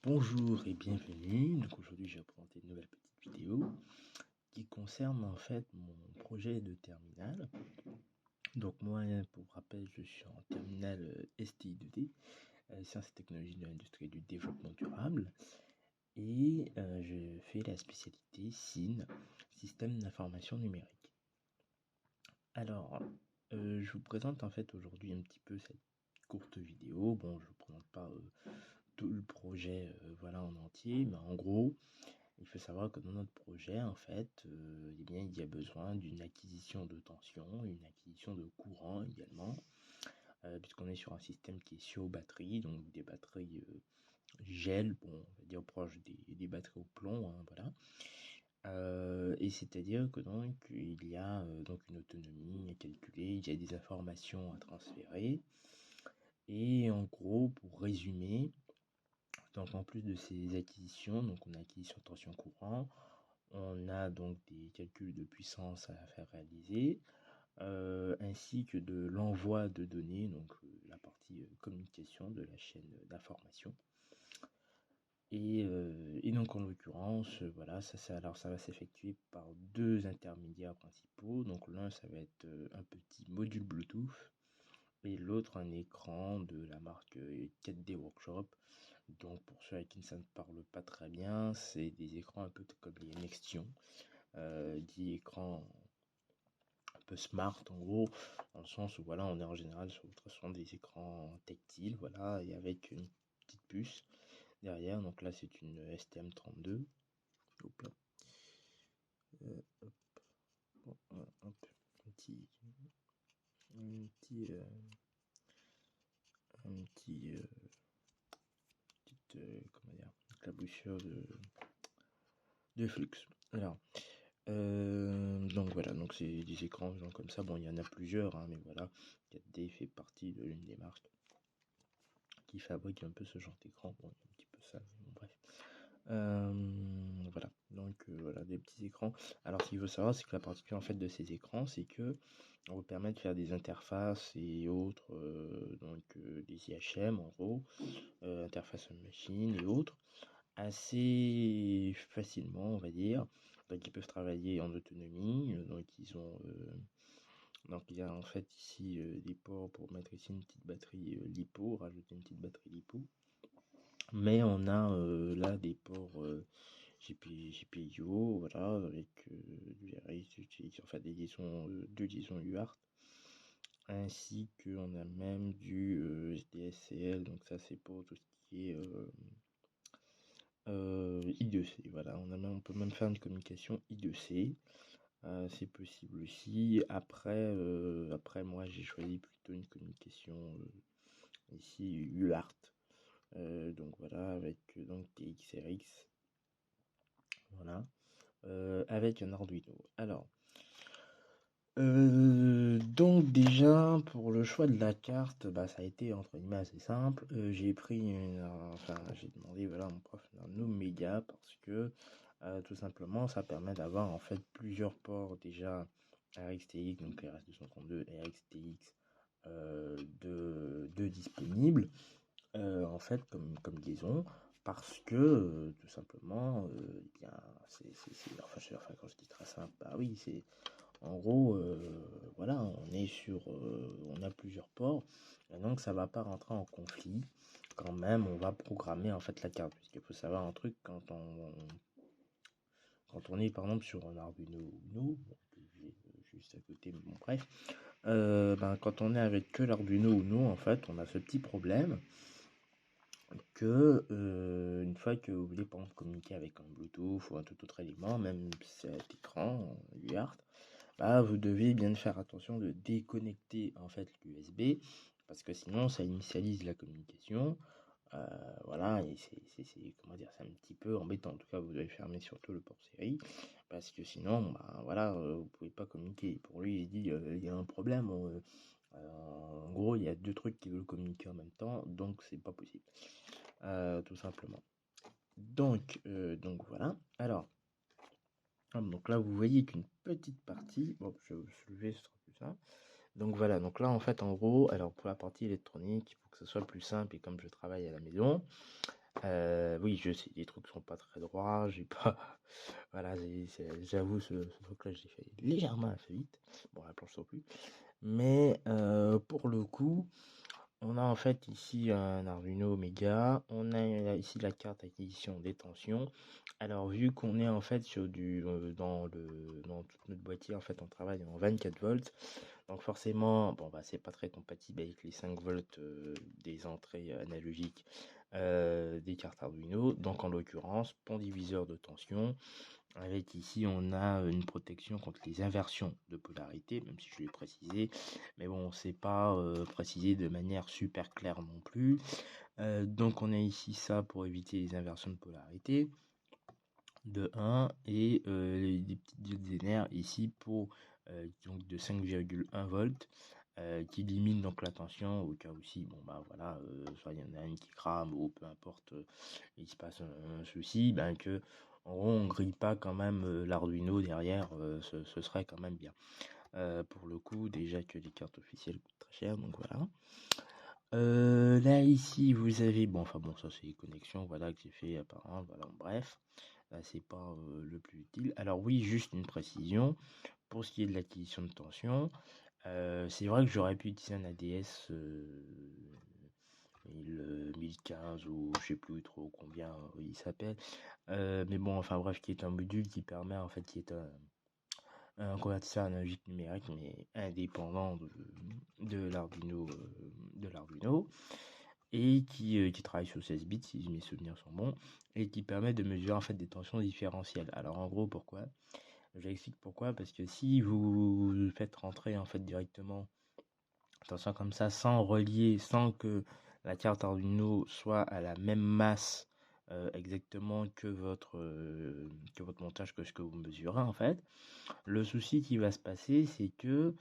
Bonjour et bienvenue. Donc aujourd'hui, je vais vous présenter une nouvelle petite vidéo qui concerne en fait mon projet de terminale. Donc moi, pour rappel, je suis en terminale STI2D, Sciences et technologies de l'industrie et du développement durable, et je fais la spécialité SIN, Système d'information numérique. Alors, je vous présente en fait aujourd'hui un petit peu cette courte vidéo. Bon, je ne vous présente pas tout le projet voilà en entier, mais en gros, il faut savoir que dans notre projet, en fait, eh bien, il y a besoin d'une acquisition de tension, une acquisition de courant également, puisqu'on est sur un système qui est sur batterie, donc des batteries gel, bon, on va dire proche des batteries au plomb, hein, voilà. Et c'est-à-dire que donc il y a donc une autonomie à calculer, il y a des informations à transférer, et en gros, pour résumer, donc en plus de ces acquisitions, donc on a acquisition tension courant, on a donc des calculs de puissance à faire réaliser, ainsi que de l'envoi de données, donc la partie communication de la chaîne d'information. Et donc en l'occurrence, voilà, alors ça va s'effectuer par deux intermédiaires principaux. Donc l'un, ça va être un petit module Bluetooth et l'autre un écran de la marque 4D Workshop. Donc pour ceux à qui ça ne parle pas très bien, c'est des écrans un peu comme les Nextion, dit écran un peu smart en gros, dans le sens où voilà, on est en général sur de toute façon des écrans tactiles, voilà, et avec une petite puce derrière. Donc là c'est une STM32. Hop là. Hop, bon, hop, un petit, un petit, un petit petite, comment dire, éclaboussure de flux. Alors, donc voilà, donc c'est des écrans genre comme ça. Bon, il y en a plusieurs, hein, mais voilà, 4D fait partie de l'une des marques qui fabrique un peu ce genre d'écran. Bon, il y a un petit peu ça, mais bon, bref. Voilà, donc voilà, des petits écrans. Alors, ce qu'il faut savoir, c'est que la particularité en fait de ces écrans, c'est que on vous permet de faire des interfaces et autres, donc des IHM en gros, interface on machine et autres, assez facilement, on va dire. Donc, ils peuvent travailler en autonomie. Donc, il y a en fait ici des ports pour mettre ici une petite batterie LiPo, rajouter une petite batterie LiPo. Mais on a là des ports GPIO, voilà, avec du RX, enfin des liaisons, deux liaisons UART, ainsi qu'on a même du SDSCL, donc ça c'est pour tout ce qui est I2C, voilà, on peut même faire une communication I2C, c'est possible aussi. Après moi j'ai choisi plutôt une communication ici UART, donc voilà, avec donc TXRX, voilà, avec un Arduino. Alors, donc déjà pour le choix de la carte, bah ça a été entre guillemets assez simple. J'ai demandé voilà à mon prof un Omega parce que tout simplement ça permet d'avoir en fait plusieurs ports déjà RxTX, donc RS232 et RxTX de disponibles en fait comme liaison, parce que tout simplement eh bien enfin quand je dis très simple, bah oui, c'est en gros, voilà, on a plusieurs ports, et donc ça va pas rentrer en conflit quand même. On va programmer en fait la carte, puisqu'il faut savoir un truc quand on est par exemple sur un Arduino Uno, bon, que j'ai juste à côté, mais bon bref, quand on est avec que l'Arduino Uno, en fait, on a ce petit problème que une fois que vous voulez par exemple communiquer avec un Bluetooth ou un tout autre élément, même cet écran UART, bah, vous devez bien faire attention de déconnecter en fait l'USB, parce que sinon ça initialise la communication. Voilà, et comment dire, c'est un petit peu embêtant. En tout cas, vous devez fermer surtout le port série, parce que sinon, bah voilà, vous pouvez pas communiquer. Pour lui, il dit il y a un problème. En gros, il y a deux trucs qui veulent communiquer en même temps, donc c'est pas possible, tout simplement. Donc voilà. Alors, donc là, vous voyez qu'une petite partie. Bon, je vais vous soulever, ce sera plus ça. Donc voilà, donc là en fait en gros, alors pour la partie électronique, pour que ce soit plus simple et comme je travaille à la maison, Oui, je sais, les trucs sont pas très droits, j'ai pas voilà, j'avoue ce truc-là, je l'ai fait légèrement assez vite. Bon, la planche non plus. Mais pour le coup, on a en fait ici un Arduino Mega, on a ici la carte acquisition des tensions. Alors vu qu'on est en fait sur dans toute notre boîtier, en fait on travaille en 24 volts, donc forcément bon bah c'est pas très compatible avec les 5 volts des entrées analogiques des cartes Arduino. Donc en l'occurrence, pont diviseur de tension. Avec ici, on a une protection contre les inversions de polarité, même si je l'ai précisé. Mais bon, c'est pas précisé de manière super claire non plus. Donc on a ici ça pour éviter les inversions de polarité de 1 et des petites diodes Zener ici pour donc de 5,1 volts qui limite donc la tension au cas où si bon bah voilà soit il y en a une qui crame ou peu importe il se passe un souci ben que en gros on grille pas quand même l'Arduino derrière ce serait quand même bien pour le coup déjà que les cartes officielles coûtent très cher donc voilà là ici vous avez bon enfin bon ça c'est les connexions voilà que j'ai fait apparemment voilà bref là c'est pas le plus utile. Alors oui juste une précision pour ce qui est de l'acquisition de tension c'est vrai que j'aurais pu utiliser un ADS 1015 ou je sais plus trop combien il s'appelle. Mais bon, enfin bref, qui est un module qui permet en fait, qui est un convertisseur analogique numérique, mais indépendant de l'Arduino, et qui travaille sur 16 bits si mes souvenirs sont bons, et qui permet de mesurer en fait des tensions différentielles. Alors en gros, pourquoi? Je l'explique pourquoi, parce que si vous faites rentrer en fait directement attention comme ça, sans relier, sans que la carte Arduino soit à la même masse exactement que votre montage, que ce que vous mesurez en fait. Le souci qui va se passer, c'est que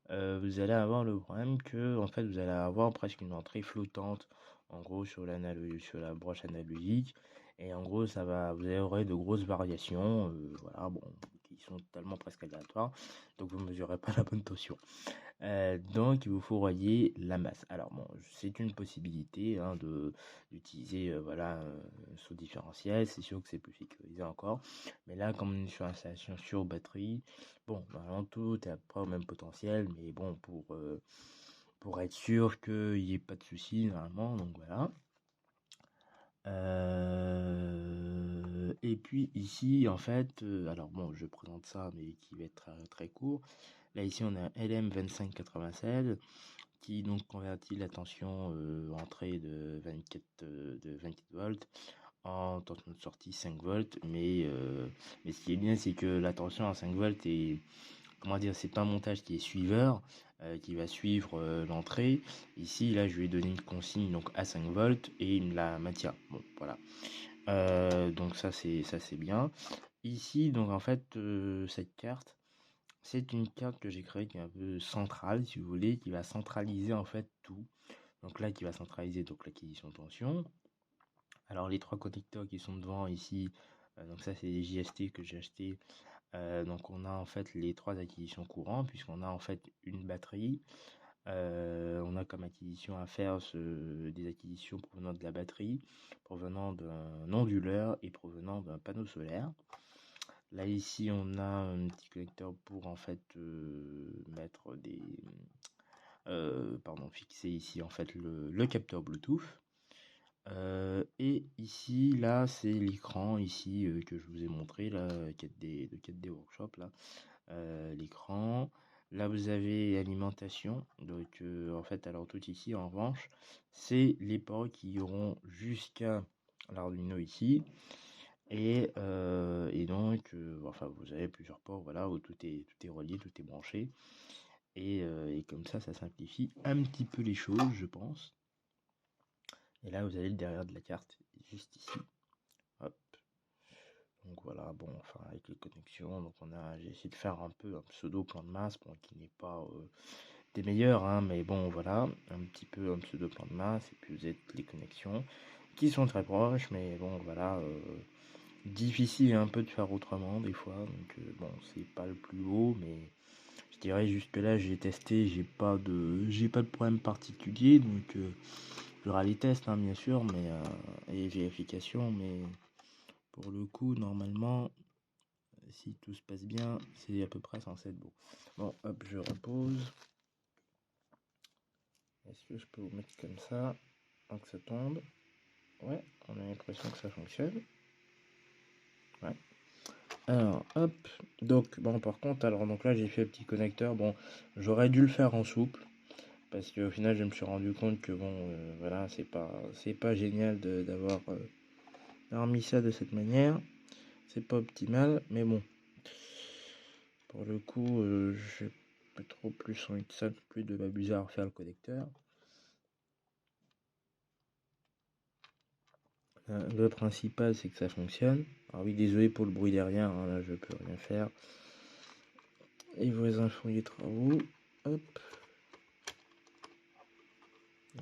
vous allez avoir le problème que en fait vous allez avoir presque une entrée flottante en gros sur sur la broche analogique et en gros vous aurez de grosses variations voilà bon qui sont totalement presque aléatoires donc vous mesurez pas la bonne tension. Donc il vous faut relier la masse. Alors bon, c'est une possibilité hein, d'utiliser voilà ce différentiel. C'est sûr que c'est plus sécurisé encore. Mais là, comme on est sur installation sur batterie, bon, normalement tout est à peu près au même potentiel. Mais bon, pour être sûr qu'il n'y ait pas de souci normalement. Donc voilà. Et puis ici, en fait, alors bon, je présente ça, mais qui va être très court. Là, ici, on a un LM2596 qui donc convertit la tension entrée de 24 volts en tension de sortie 5 volts. Mais ce qui est bien, c'est que la tension à 5 volts est, comment dire, c'est pas un montage qui est suiveur, qui va suivre l'entrée. Ici, là, je lui ai donné une consigne donc à 5 volts et il me la maintient. Bon, voilà. Donc ça c'est bien. Ici, donc en fait, cette carte, c'est une carte que j'ai créée qui est un peu centrale, si vous voulez, qui va centraliser en fait tout. Donc là, qui va centraliser donc l'acquisition de tension. Alors les trois connecteurs qui sont devant ici, donc ça c'est des JST que j'ai acheté. Donc on a en fait les trois acquisitions courantes puisqu'on a en fait une batterie. On a comme acquisition à faire des acquisitions provenant de la batterie, provenant d'un onduleur et provenant d'un panneau solaire. Là ici on a un petit connecteur pour en fait mettre fixer ici en fait le capteur Bluetooth. Et ici là c'est l'écran ici que je vous ai montré là 4D Workshop là l'écran. Là vous avez alimentation donc en fait alors tout ici en revanche c'est les ports qui iront jusqu'à l'Arduino ici et donc enfin vous avez plusieurs ports voilà où tout est relié, tout est branché et comme ça simplifie un petit peu les choses je pense. Et là vous avez le derrière de la carte juste ici. Hop. Donc voilà, bon, enfin avec les connexions, donc j'ai essayé de faire un peu un pseudo plan de masse, bon, qui n'est pas des meilleurs, hein, mais bon voilà, un petit peu un pseudo plan de masse, et puis vous avez les connexions qui sont très proches, mais bon voilà, difficile un peu de faire autrement des fois, donc bon c'est pas le plus haut, mais je dirais jusque là j'ai testé, j'ai pas de problème particulier, donc il y aura les tests, hein, bien sûr, mais et vérification, mais pour le coup, normalement, si tout se passe bien, c'est à peu près censé être bon. Bon, hop, je repose. Est-ce que je peux vous mettre comme ça, avant que ça tombe? Ouais, on a l'impression que ça fonctionne. Ouais. Alors, hop. Donc, bon, par contre, alors, donc là, j'ai fait le petit connecteur. Bon, j'aurais dû le faire en souple. Parce qu'au final, je me suis rendu compte que, bon, voilà, c'est pas génial d'avoir mis ça de cette manière. C'est pas optimal, mais bon. Pour le coup, j'ai pas trop plus envie de ça, plus de m'abuser à refaire le connecteur. Le principal, c'est que ça fonctionne. Alors oui, désolé pour le bruit derrière, hein, là, je peux rien faire. Et vos infos des travaux. Hop.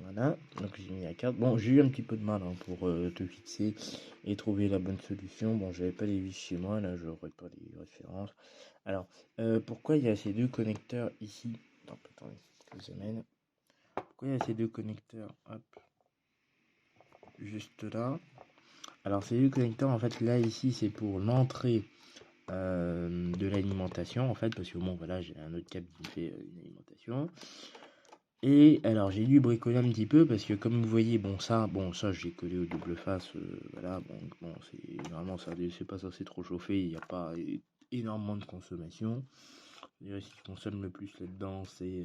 Voilà, donc j'ai mis la carte. Bon, j'ai eu un petit peu de mal, hein, pour te fixer et trouver la bonne solution. Bon, j'avais pas les vis chez moi, là, j'aurais pas les références. Alors, pourquoi il y a ces deux connecteurs ici? Non, attendez, que je mène. Pourquoi il y a ces deux connecteurs? Hop, juste là. Alors, ces deux connecteurs, en fait, là, ici, c'est pour l'entrée de l'alimentation, en fait, parce que bon, voilà, j'ai un autre câble qui me fait une alimentation. Et alors j'ai dû bricoler un petit peu parce que comme vous voyez, bon ça j'ai collé au double face, voilà, bon c'est normalement ça c'est pas censé trop chauffer, il n'y a pas énormément de consommation. Je dirais, ce qui consomme le plus là-dedans c'est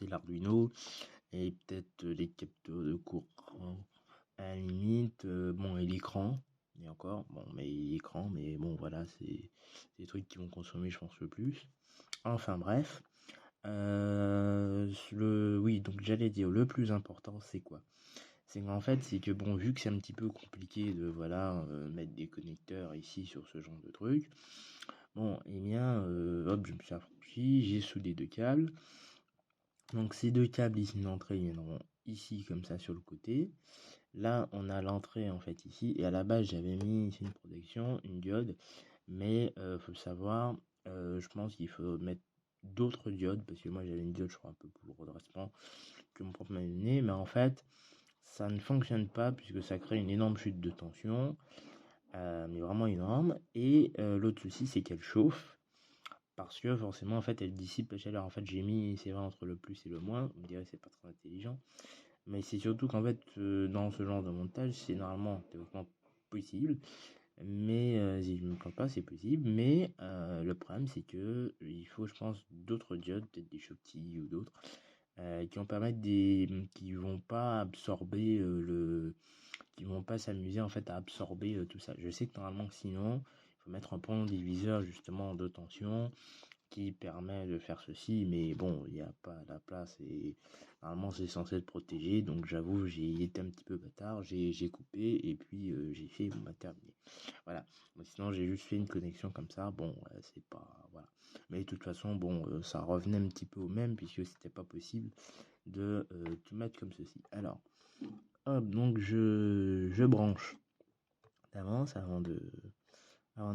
l'Arduino et peut-être les capteurs de courant à la limite, bon et l'écran, et encore, bon mais l'écran, mais bon voilà, c'est des trucs qui vont consommer je pense le plus. Enfin bref. Oui, donc j'allais dire, le plus important, c'est quoi? C'est qu'en fait, c'est que bon, vu que c'est un petit peu compliqué de voilà mettre des connecteurs ici sur ce genre de truc, bon, et bien, hop, je me suis affranchi, j'ai soudé deux câbles. Donc ces deux câbles ici d'entrée viendront ici comme ça sur le côté. Là, on a l'entrée en fait ici, et à la base, j'avais mis ici une protection, une diode, mais faut savoir, je pense qu'il faut mettre d'autres diodes, parce que moi j'avais une diode, je crois, un peu pour le redressement que mon prof m'avait donné, mais en fait, ça ne fonctionne pas puisque ça crée une énorme chute de tension, mais vraiment énorme. Et l'autre souci, c'est qu'elle chauffe, parce que forcément, en fait, elle dissipe la chaleur. En fait, j'ai mis, c'est vrai, entre le plus et le moins, on dirait que c'est pas très intelligent. Mais c'est surtout qu'en fait, dans ce genre de montage, c'est normalement théoriquement possible. Mais si je ne me plante pas, c'est possible. Mais le problème, c'est que il faut, je pense, d'autres diodes, peut-être des Schottky ou d'autres, qui vont permettre qui vont pas absorber qui vont pas s'amuser en fait à absorber tout ça. Je sais que normalement, sinon, il faut mettre un pont diviseur justement de tension qui permet de faire ceci, mais bon, il n'y a pas la place et normalement c'est censé être protégé, donc j'avoue j'ai été un petit peu bâtard, j'ai coupé et puis j'ai fait ma terminé. Voilà. Mais sinon j'ai juste fait une connexion comme ça, bon c'est pas voilà. Mais de toute façon bon ça revenait un petit peu au même puisque c'était pas possible de tout mettre comme ceci. Alors hop donc je branche d'avance avant de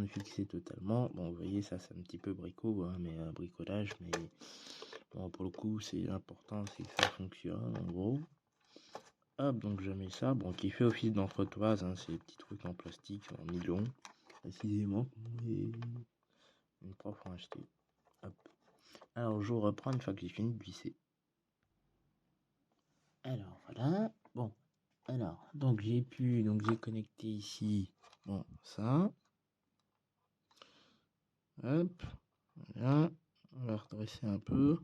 fixer totalement. Bon, vous voyez, ça c'est un petit peu bricot, hein, mais bricolage, mais bon, pour le coup, c'est important, c'est que ça fonctionne, en gros. Hop, donc je mets ça, bon, qui fait office d'entretoise, hein, ces petits trucs en plastique, en nylon, précisément, et une prof ont acheté. Hop. Alors, je reprends une fois que j'ai fini de visser. Alors, voilà, bon, alors, donc j'ai connecté ici, bon, ça. Hop, voilà, on va redresser un peu.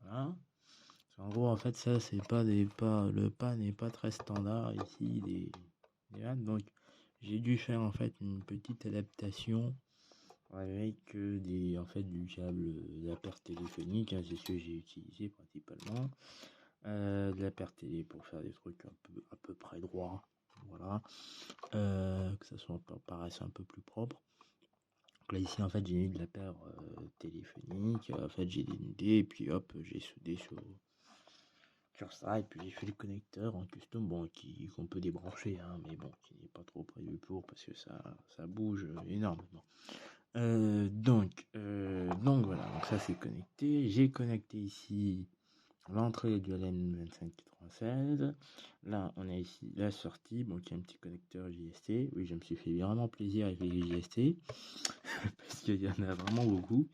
Voilà. En gros, en fait, ça, c'est pas, le pas n'est pas très standard ici, donc j'ai dû faire en fait une petite adaptation avec en fait, du câble de la paire téléphonique, hein, c'est ce que j'ai utilisé principalement, de la paire télé pour faire des trucs à peu près droits, voilà, que ça soit paraisse un peu plus propre. Donc là ici en fait j'ai mis de la paire téléphonique, en fait j'ai dénudé et puis hop j'ai soudé sur ça et puis j'ai fait le connecteur en custom bon qu'on peut débrancher hein, mais bon qui n'est pas trop prévu pour parce que ça bouge énormément. Donc voilà, donc ça c'est connecté. J'ai connecté ici l'entrée du LM2580 2.16. Là, on a ici la sortie, bon, qui a un petit connecteur JST. Oui, je me suis fait vraiment plaisir avec les JST, parce qu'il y en a vraiment beaucoup.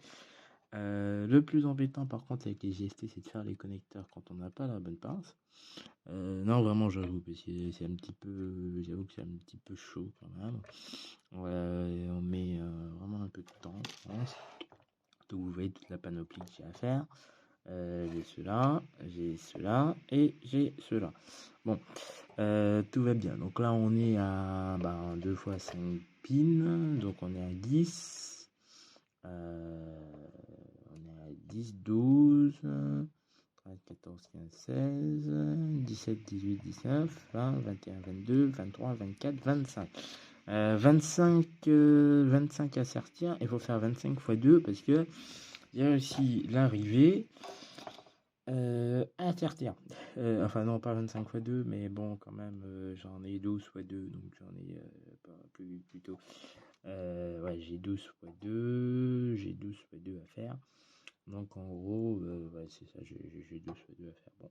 Le plus embêtant, par contre, avec les JST, c'est de faire les connecteurs quand on n'a pas la bonne pince. Non, vraiment, j'avoue, parce que c'est un petit peu, j'avoue que c'est un petit peu chaud quand même. On met vraiment un peu de temps, je pense. Donc, vous voyez toute la panoplie que j'ai à faire. J'ai cela et j'ai cela. Bon, tout va bien. Donc là, on est à 2 fois 5 pins. Donc on est à 10. On est à 10, 12, 13, 14, 15, 16, 17, 18, 19, 20, 21, 22, 23, 24, 25. 25 à sortir. Il faut faire 25 x 2 parce que il y a aussi l'arrivée à sortir. Enfin non, pas 25 x 2, mais bon, quand même, j'en ai 12 x 2, donc j'en ai plutôt. Ouais, j'ai 12 x 2, j'ai 12 x 2 à faire. Donc en gros, ouais, c'est ça, j'ai 12 x 2 à faire. Bon.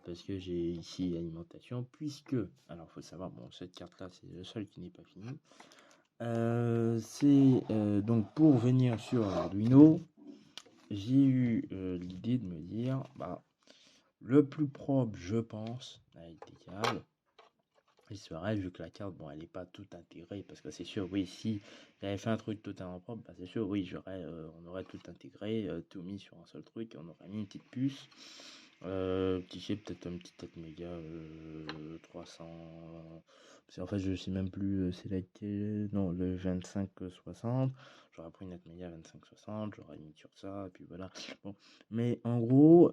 Parce que j'ai ici alimentation, puisque, alors faut savoir, bon, cette carte-là, c'est le seul qui n'est pas fini. C'est donc pour venir sur l'Arduino, j'ai eu l'idée de me dire, le plus propre, je pense, avec des câbles, il serait, vu que la carte, bon, elle n'est pas toute intégrée, parce que c'est sûr, oui, si j'avais fait un truc totalement propre, c'est sûr, oui, on aurait tout intégré, tout mis sur un seul truc, et on aurait mis une petite puce, petit chip, peut-être un petit Atmega 300, parce qu'en fait, je sais même plus, c'est laquelle, non, le 2560, j'aurais pris une Atmega 2560, j'aurais mis sur ça, et puis voilà. Bon, mais en gros,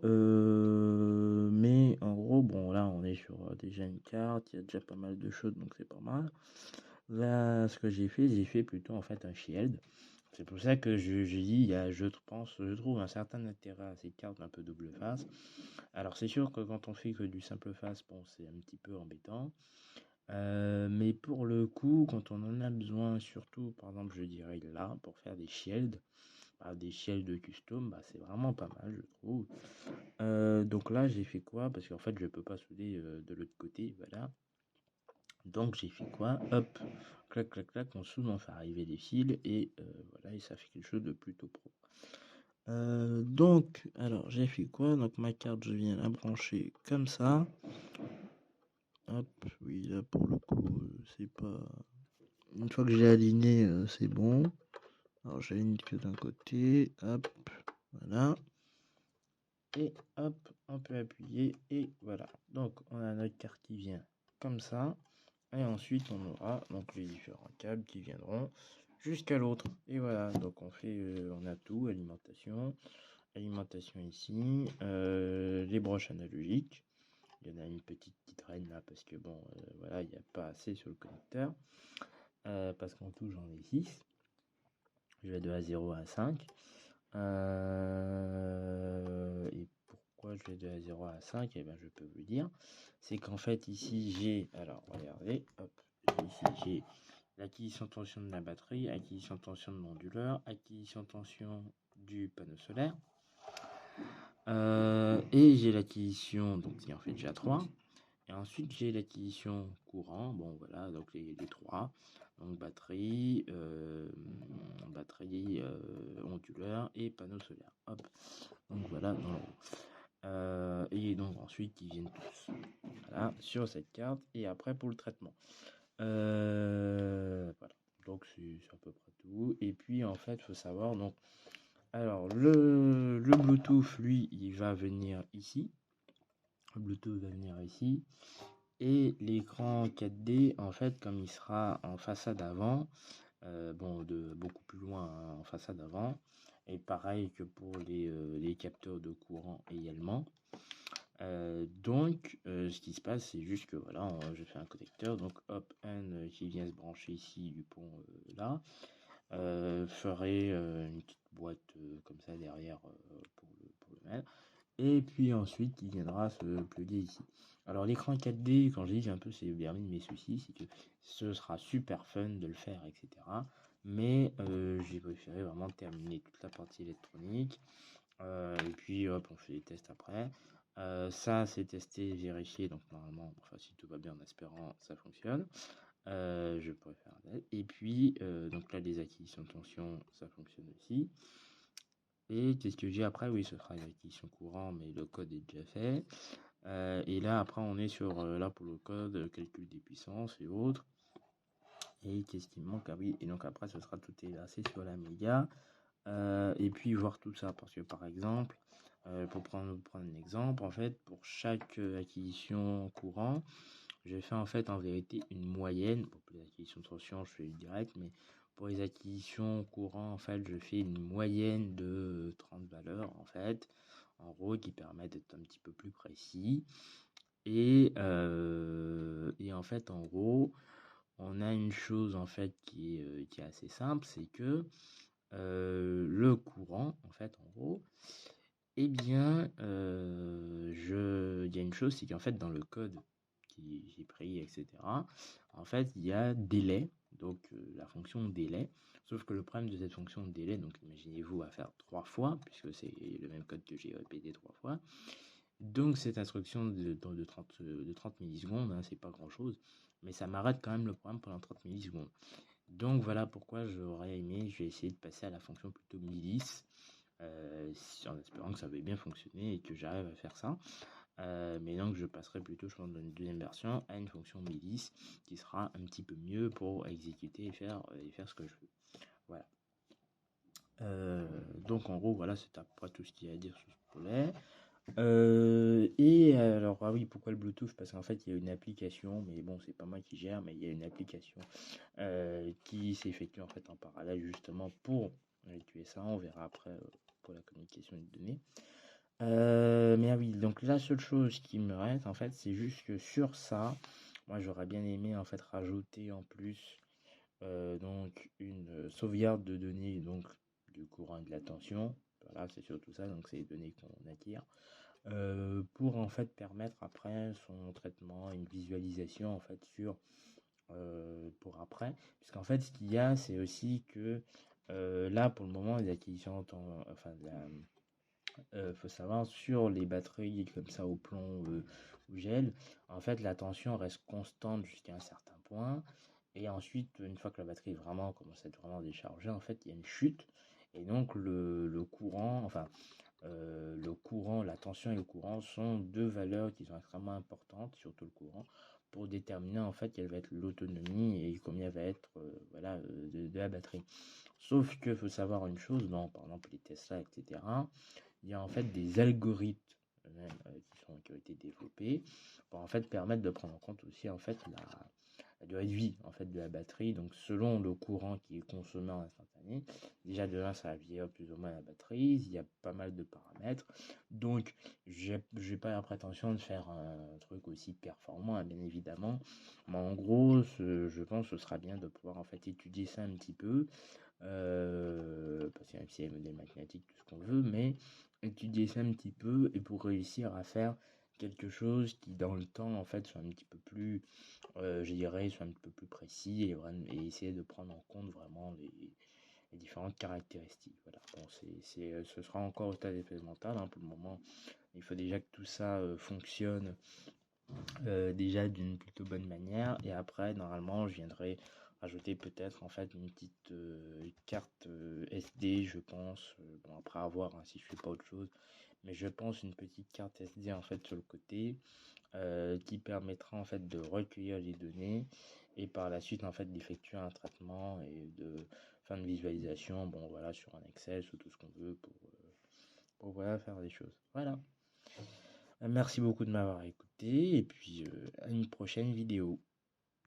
bon, là, on est sur déjà une carte, il y a déjà pas mal de choses, donc c'est pas mal. Là, ce que j'ai fait plutôt en fait un shield. C'est pour ça que j'ai dit, je trouve un certain intérêt à ces cartes un peu double face. Alors c'est sûr que quand on fait que du simple face, bon, c'est un petit peu embêtant. Mais pour le coup, quand on en a besoin, surtout, par exemple, je dirais là, pour faire des shields, des shields de custom, c'est vraiment pas mal, je trouve. Donc là, j'ai fait quoi? Parce qu'en fait, je peux pas souder de l'autre côté, voilà. Donc j'ai fait quoi? Hop, clac, clac, clac, on soude, on fait arriver des fils et voilà, et ça fait quelque chose de plutôt pro. Donc, alors j'ai fait quoi? Donc ma carte, je viens la brancher comme ça. Hop, oui, là pour le coup, c'est pas. Une fois que j'ai aligné, c'est bon. Alors j'aligne que d'un côté, hop, voilà. Et hop, on peut appuyer et voilà. Donc on a notre carte qui vient comme ça. Et ensuite on aura donc les différents câbles qui viendront jusqu'à l'autre. Et voilà, donc on a tout, alimentation ici, les broches analogiques. Il y en a une petite qui traîne là parce que bon, voilà, il n'y a pas assez sur le connecteur. Parce qu'en tout j'en ai 6. Je vais de A0 à 5. Et pourquoi je vais de A0 à 5? Eh bien, je peux vous dire. C'est qu'en fait, ici, alors, regardez, hop, ici, j'ai l'acquisition de tension de la batterie, acquisition de tension de l'onduleur, acquisition de tension du panneau solaire. Et j'ai l'acquisition, donc il en fait déjà 3. Et ensuite, j'ai l'acquisition courant. Bon, voilà, donc les 3. Donc batterie, onduleur et panneau solaire. Hop. Donc voilà, dans le haut. Et donc ensuite, ils viennent tous. Voilà, sur cette carte. Et après, pour le traitement. Voilà. Donc c'est à peu près tout. Et puis, en fait, il faut savoir, donc, alors, le Bluetooth, lui, il va venir ici. Le Bluetooth va venir ici. Et l'écran 4D, en fait, comme il sera en façade avant, de beaucoup plus loin en façade avant, et pareil que pour les capteurs de courant également. Donc, ce qui se passe, c'est juste que voilà, je fais un connecteur, donc hop, un qui vient se brancher ici du pont là, ferai une petite boîte comme ça derrière pour le mettre. Et puis ensuite, il viendra se plugger ici. Alors l'écran 4D, quand je dis un peu, c'est le dernier de mes soucis, c'est que ce sera super fun de le faire, etc. Mais j'ai préféré vraiment terminer toute la partie électronique. Et puis hop, on fait les tests après. Ça, c'est testé, vérifié, donc normalement, enfin, si tout va bien en espérant, ça fonctionne. Je pourrais faire et puis, donc là, les acquisitions de tension, ça fonctionne aussi. Et qu'est-ce que j'ai après? Oui, ce sera une acquisition courant, mais le code est déjà fait. Et là, après, on est sur, là, pour le code, calcul des puissances et autres. Et qu'est-ce qui me manque? Ah oui, et donc après, ce sera tout exercé sur la méga. Et puis voir tout ça, parce que par exemple, pour prendre un exemple, en fait, pour chaque acquisition courant, j'ai fait en fait en vérité une moyenne. Pour les acquisitions de tension, je fais direct, mais pour les acquisitions courant, en fait, je fais une moyenne de 30 valeurs, en fait, en gros, qui permettent d'être un petit peu plus précis. Et en fait, en gros, on a une chose en fait qui est assez simple, c'est que le courant, en fait, en gros, eh bien, il y a une chose, c'est qu'en fait, dans le code qui j'ai pris, etc., en fait, il y a délai, donc la fonction délai. Sauf que le problème de cette fonction de délai, donc imaginez-vous à faire 3 fois, puisque c'est le même code que j'ai répété 3 fois. Donc cette instruction de 30 millisecondes, hein, c'est pas grand-chose, mais ça m'arrête quand même le programme pendant 30 millisecondes. Donc voilà pourquoi j'aurais aimé, je vais essayer de passer à la fonction plutôt milice, en espérant que ça va bien fonctionner et que j'arrive à faire ça. Mais donc je passerai plutôt, je pense, dans une deuxième version à une fonction milice qui sera un petit peu mieux pour exécuter et faire ce que je veux. Voilà. Donc en gros, voilà, c'est à peu près tout ce qu'il y a à dire sur ce projet. Et alors, ah oui, pourquoi le Bluetooth? Parce qu'en fait, il y a une application, mais bon, c'est pas moi qui gère, mais il y a une application qui s'effectue en fait en parallèle justement pour tuer ça. On verra après pour la communication des données. Mais ah oui, donc la seule chose qui me reste en fait, c'est juste que sur ça, moi j'aurais bien aimé en fait rajouter en plus donc une sauvegarde de données donc du courant et de la tension. Voilà, c'est surtout ça, donc c'est les données qu'on acquiert. Pour en fait permettre après son traitement, une visualisation en fait sur pour après. Puisqu'en fait ce qu'il y a c'est aussi que là pour le moment les acquisitions enfin faut savoir sur les batteries comme ça au plomb ou gel, en fait la tension reste constante jusqu'à un certain point et ensuite une fois que la batterie vraiment commence à être vraiment déchargée, en fait il y a une chute et donc le courant, enfin le courant, la tension et le courant sont deux valeurs qui sont extrêmement importantes, surtout le courant, pour déterminer en fait quelle va être l'autonomie et combien va être voilà, de la batterie. Sauf que faut savoir une chose, dans par exemple les Tesla, etc., il y a en fait des algorithmes même, qui ont été développés pour en fait permettre de prendre en compte aussi en fait la durée de vie en fait de la batterie. Donc selon le courant qui est consommé en instantané, déjà de là ça va vieillir plus ou moins la batterie. Il y a pas mal de paramètres. Donc j'ai pas la prétention de faire un truc aussi performant, hein, bien évidemment. Mais en gros, je pense que ce sera bien de pouvoir en fait étudier ça un petit peu. Parce qu'il y a aussi les modèles mathématiques, tout ce qu'on veut, mais étudier ça un petit peu et pour réussir à faire quelque chose qui dans le temps en fait soit un petit peu plus je dirais soit un petit peu plus précis et essayer de prendre en compte vraiment les différentes caractéristiques. Voilà. Bon, ce sera encore au stade expérimental, hein, pour le moment il faut déjà que tout ça fonctionne déjà d'une plutôt bonne manière et après normalement je viendrai rajouter peut-être en fait une petite carte SD, je pense, bon après à voir, hein, si je fais pas autre chose, mais je pense une petite carte SD en fait sur le côté qui permettra en fait de recueillir les données et par la suite en fait d'effectuer un traitement et de fin de visualisation, bon voilà, sur un Excel ou tout ce qu'on veut pour voilà faire des choses. Voilà. Merci beaucoup de m'avoir écouté et puis à une prochaine vidéo.